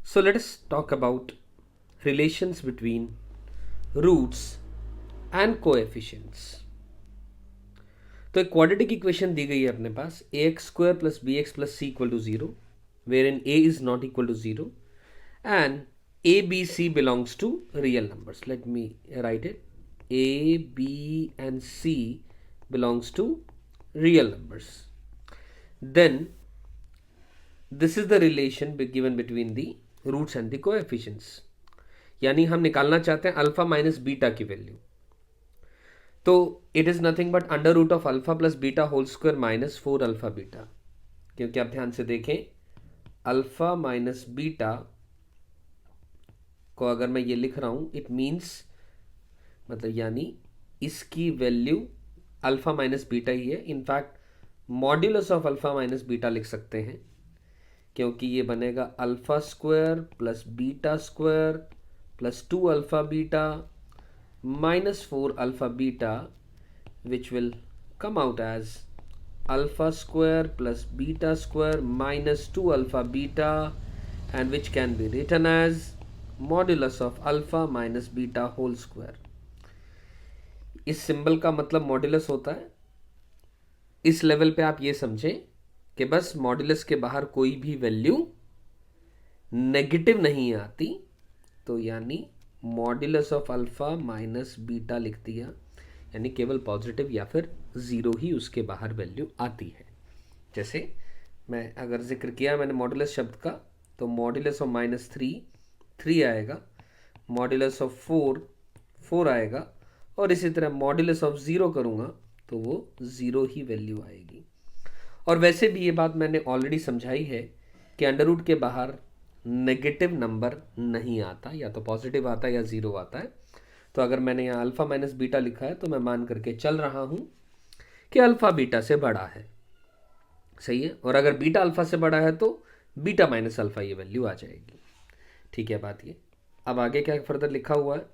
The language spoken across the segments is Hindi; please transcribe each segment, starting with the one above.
So let us talk about relations between roots and coefficients. तो एक क्वाड्रेटिक इक्वेशन दी गई है अपने पास ax² + bx + c = 0, wherein a is not equal to 0 and a, b, c belongs to real numbers. Let me write it. A, b and c belongs to real numbers. Then this is the relation given between the roots and the coefficients. यानी हम निकालना चाहते हैं अल्फा माइनस बीटा की वैल्यू. तो it is nothing but under root of alpha plus beta whole square minus 4 alpha beta. क्योंकि आप ध्यान से देखें, अल्फा माइनस बीटा को अगर मैं ये लिख रहा हूं, इट मीन्स मतलब यानी इसकी वैल्यू अल्फा माइनस बीटा ही है. In fact modulus of alpha minus beta लिख सकते हैं, क्योंकि ये बनेगा alpha square plus beta square plus 2 alpha beta minus 4 alpha beta, which will come out as alpha square plus beta square minus 2 alpha beta, and which can be written as modulus of alpha minus beta whole square. इस सिंबल का मतलब मॉड्यूलस होता है. इस लेवल पे आप ये समझें कि बस मॉड्यूलस के बाहर कोई भी वैल्यू नेगेटिव नहीं आती, तो यानी modulus of alpha minus beta लिख दिया, यानी केवल पॉजिटिव या फिर ज़ीरो ही उसके बाहर वैल्यू आती है. जैसे मैं अगर जिक्र किया मैंने मॉड्यूलस शब्द का, तो मॉड्यूलस ऑफ -3 आएगा, मॉड्यूलस ऑफ 4 आएगा, और इसी तरह मॉड्यूलस ऑफ 0 करूँगा तो वो 0 ही वैल्यू आएगी. और वैसे भी ये बात मैंने ऑलरेडी समझाई है कि अंडर रूट के बाहर नेगेटिव नंबर नहीं आता, या तो पॉजिटिव आता है या 0 आता है. तो अगर मैंने यहाँ अल्फा माइनस बीटा लिखा है तो मैं मान करके चल रहा हूँ कि अल्फा बीटा से बड़ा है. सही है. और अगर बीटा अल्फा से बड़ा है तो बीटा माइनस अल्फा ये वैल्यू आ जाएगी. ठीक है बात ये. अब आगे क्या फर्दर लिखा हुआ है,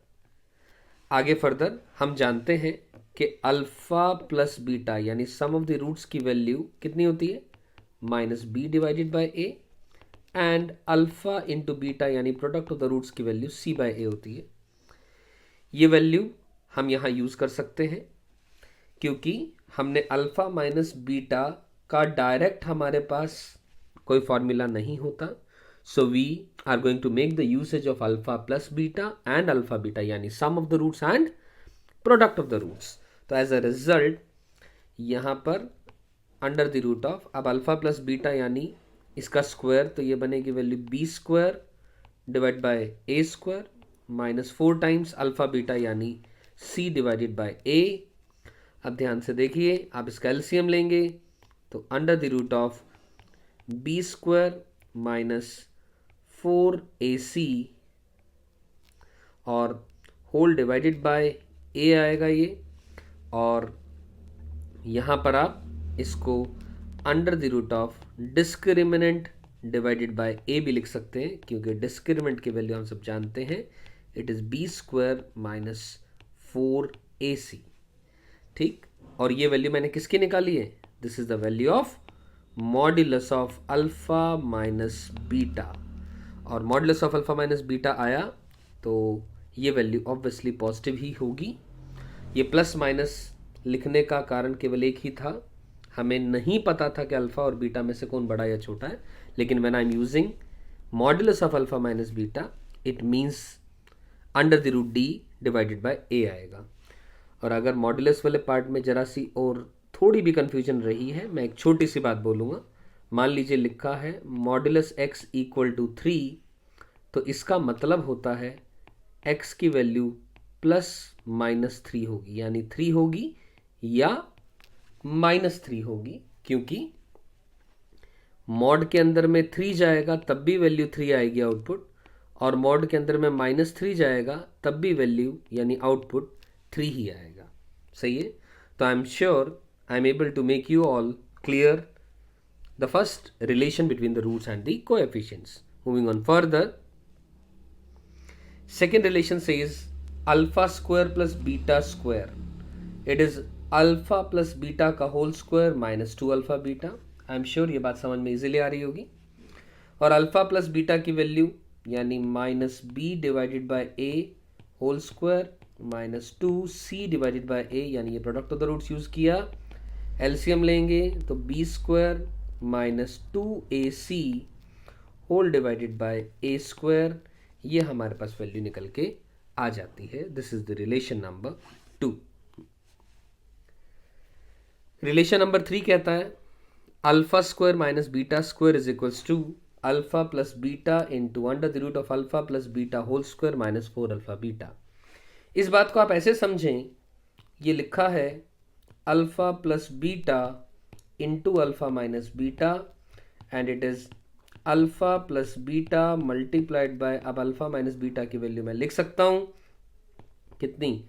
आगे फर्दर हम जानते हैं कि अल्फा प्लस बीटा यानी सम ऑफ द रूट्स की वैल्यू कितनी होती है, -b divided by a, and alpha into beta यानी प्रोडक्ट ऑफ द रूट्स की वैल्यू c/a होती है. ये वैल्यू हम यहाँ यूज़ कर सकते हैं क्योंकि हमने अल्फा माइनस बीटा का डायरेक्ट हमारे पास कोई फॉर्मूला नहीं होता. So we are going to make the usage of alpha plus beta and alpha beta यानी sum of the roots and product of the roots. तो एज अ रिजल्ट यहाँ पर अंडर द रूट ऑफ, अब अल्फा प्लस बीटा यानी इसका स्क्वायर, तो ये बनेगी value b² divide by a² minus 4 times alpha beta यानी c डिवाइडेड बाय a. अब ध्यान से देखिए, आप इसका एलसीएम लेंगे तो under the root of b² minus 4ac और होल डिवाइडेड बाय a आएगा ये, और यहाँ पर आप इसको under the root of discriminant divided by a भी लिख सकते हैं, क्योंकि डिस्क्रिमिनेंट की वैल्यू हम सब जानते हैं, it is b² minus 4ac. ठीक. और ये वैल्यू मैंने किसकी निकाली है, this is the value of modulus of alpha minus beta. और modulus of alpha minus beta आया तो ये वैल्यू ऑब्वियसली पॉजिटिव ही होगी. ये प्लस माइनस लिखने का कारण केवल एक ही था, हमें नहीं पता था कि अल्फा और बीटा में से कौन बड़ा या छोटा है. लेकिन when I am using modulus of alpha minus beta, it means under the root d divided by a आएगा. और अगर मॉड्यूलस वाले पार्ट में जरा सी और थोड़ी भी कंफ्यूजन रही है, मैं एक छोटी सी बात बोलूँगा. मान लीजिए लिखा है मॉड्यूलस x = 3, तो इसका मतलब होता है x की वैल्यू +-3 होगी, यानी 3 होगी या -3 होगी, क्योंकि मॉड के अंदर में 3 जाएगा तब भी वैल्यू 3 आएगी आउटपुट, और मॉड के अंदर में -3 जाएगा तब भी वैल्यू यानी आउटपुट 3 ही आएगा. सही है. तो I am sure I am able to make you all clear the first relation between the roots and the coefficients. Moving on further, second relation says alpha square plus beta square, it is alpha plus beta का whole square minus 2 alpha beta. I am sure ये बात समझ में इजीली आ रही होगी. और अल्फा प्लस बीटा की वैल्यू यानी minus B divided by A whole square minus 2c divided by a, यानी ये product of the roots use किया। एलसीएम लेंगे तो b square minus 2ac whole divided by A square, ये हमारे पास वैल्यू निकल के आ जाती है। This is the relation number 2। Relation number 3 कहता है alpha square minus beta square is equals to alpha plus beta into under the root of alpha plus beta whole square minus 4 alpha beta. इस बात को आप ऐसे समझें, ये लिखा है alpha plus beta into alpha minus beta and it is alpha plus beta multiplied by, अब अल्फा माइनस बीटा की वैल्यू मैं लिख सकता हूं कितनी,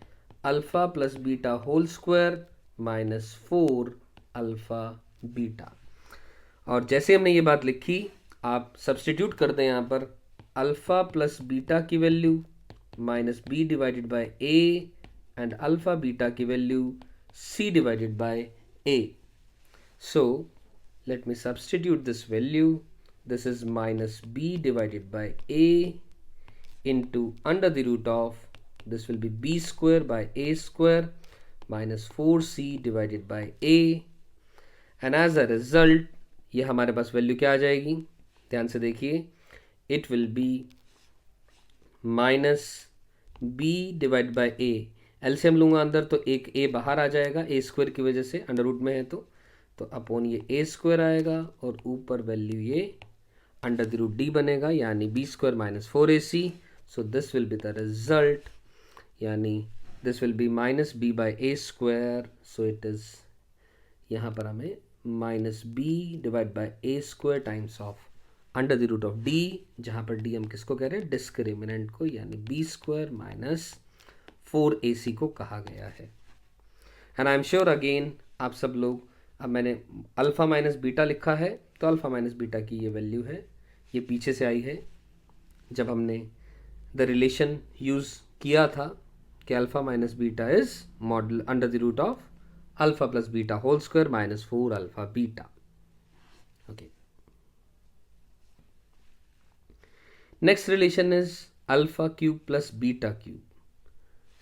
alpha plus beta whole square minus 4 alpha beta. और जैसे हमने ये बात लिखी, आप सब्सटीट्यूट कर दें यहाँ पर अल्फा प्लस बीटा की value minus B divided by A and alpha beta की value C divided by A. So let me substitute this value, this is minus b divided by a into under the root of, this will be b square by a square minus 4c divided by a, and as a result ये हमारे पास वैल्यू क्या आ जाएगी, ध्यान से देखिए, it will be minus b divided by a, LCM लूंगा अंदर तो एक a बाहर आ जाएगा a स्क्वायर की वजह से, अंडर रूट में है तो अपॉन ये a स्क्वायर आएगा और ऊपर वैल्यू ये अंडर द रूट डी बनेगा, यानी B square minus 4ac। So this will be the result, यानी this will be minus B by A square. So it is यहाँ पर हमें minus B divide by A square times of under the root of D, जहाँ पर डी हम किसको कह रहे हैं, डिस्क्रिमिनेंट को, यानी बी स्क्वायर माइनस 4ac को कहा गया है। And I am sure again आप सब लोग, अब मैंने अल्फा माइनस बीटा लिखा है तो अल्फा माइनस बीटा की ये वैल्यू है, ये पीछे से आई है जब हमने द रिलेशन यूज़ किया था कि alpha minus beta is model under the root of alpha plus beta whole square minus 4 alpha beta. Okay, next relation is alpha cube plus beta cube.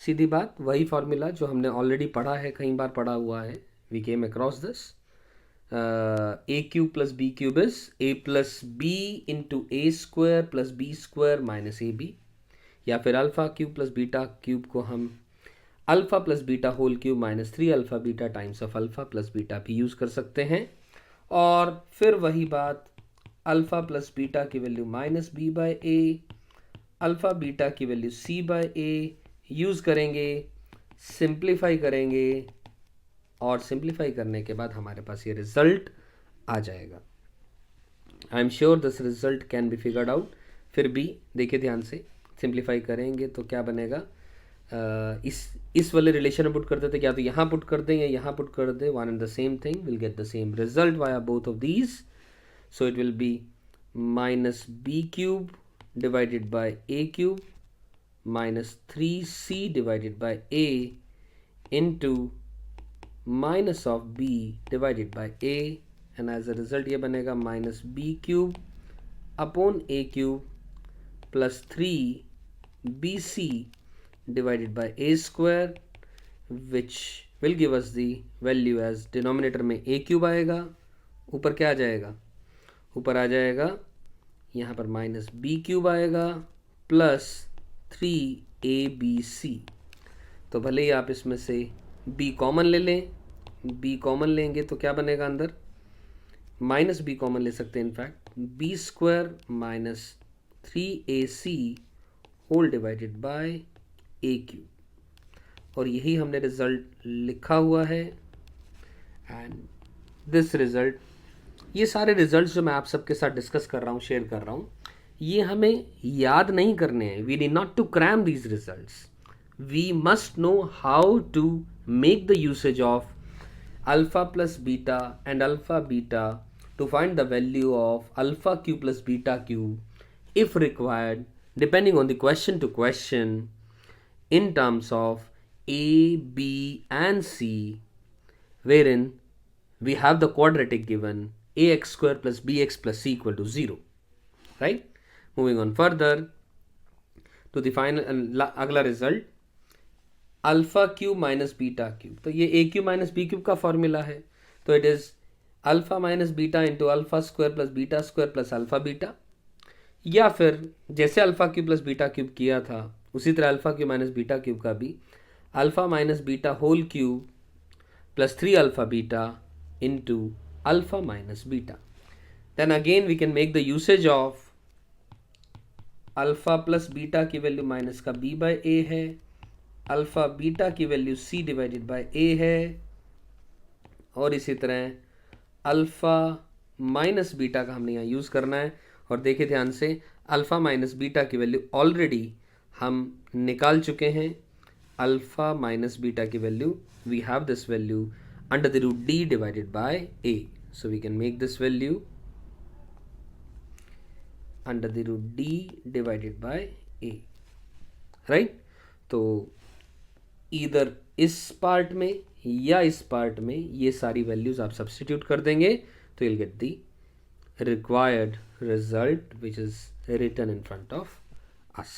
सीधी बात, वही फॉर्मूला जो हमने ऑलरेडी पढ़ा है, कई बार पढ़ा हुआ है, we came across this. a cube plus b cube is a plus b into a square plus b square minus ab, या फिर alpha cube plus beta cube को हम alpha plus beta whole cube minus 3 alpha beta times of alpha plus beta भी यूज़ कर सकते हैं। और फिर वही बात, अल्फा प्लस बीटा की value minus B by A, alpha beta की value C by A use करेंगे, सिंप्लीफाई करेंगे और सिंप्लीफाई करने के बाद हमारे पास ये रिजल्ट आ जाएगा। आई am sure this result can be figured out. फिर भी देखिए ध्यान से, सिंप्लीफाई करेंगे तो क्या बनेगा, इस वाले रिलेशन में पुट कर देते, क्या तो यहाँ पुट कर दें या यहाँ पुट कर दें, one and the same thing, will get the same result via both of these. So it will be minus B cube divided by A cube minus 3c divided by A into minus of b divided by a, and as a result ये बनेगा minus B cube upon A cube plus 3bc divided by a square, which will give us the value as denominator में a क्यूब आएगा, ऊपर क्या आ जाएगा, ऊपर आ जाएगा यहाँ पर माइनस बी क्यूब आएगा प्लस 3abc। तो भले ही आप इसमें से b कॉमन ले लें, b कॉमन लेंगे तो क्या बनेगा, अंदर माइनस b कॉमन ले सकते हैं, in fact B square minus 3ac whole divided by A cube, और यही हमने रिजल्ट लिखा हुआ है। एंड दिस रिजल्ट, ये सारे रिजल्ट्स जो मैं आप सबके साथ डिस्कस कर रहा हूँ, शेयर कर रहा हूँ, ये हमें याद नहीं करने हैं। We need not to cram these results, we must know how to make the usage of alpha plus beta and alpha beta to find the value of alpha q plus beta q if required, depending on the question to question, in terms of a, b and c, wherein we have the quadratic given ax square plus bx plus c equal to 0, right? Moving on further to the final, अगला result alpha cube minus beta cube. तो ये A cube minus B cube का फॉर्मूला है, तो it is alpha minus beta into alpha square plus beta square plus alpha beta, या फिर जैसे alpha cube plus beta cube किया था उसी तरह alpha cube minus beta cube का भी alpha minus beta whole cube plus 3 alpha beta into alpha minus beta. Then again we can make the usage of alpha plus beta की वैल्यू माइनस का बी बाय ए है, अल्फा बीटा की value C divided by a है, और इसी तरह अल्फा माइनस बीटा का हमने यहाँ यूज़ करना है। और देखिए ध्यान से, अल्फा माइनस बीटा की वैल्यू ऑलरेडी हम निकाल चुके हैं। अल्फा माइनस बीटा की value, we have this value under the root d divided by A, so we can make this value under the root d divided by a, right. तो इधर इस पार्ट में या इस पार्ट में ये सारी वैल्यूज आप सब्स्टिट्यूट कर देंगे तो you'll get the required result which is written in front of us.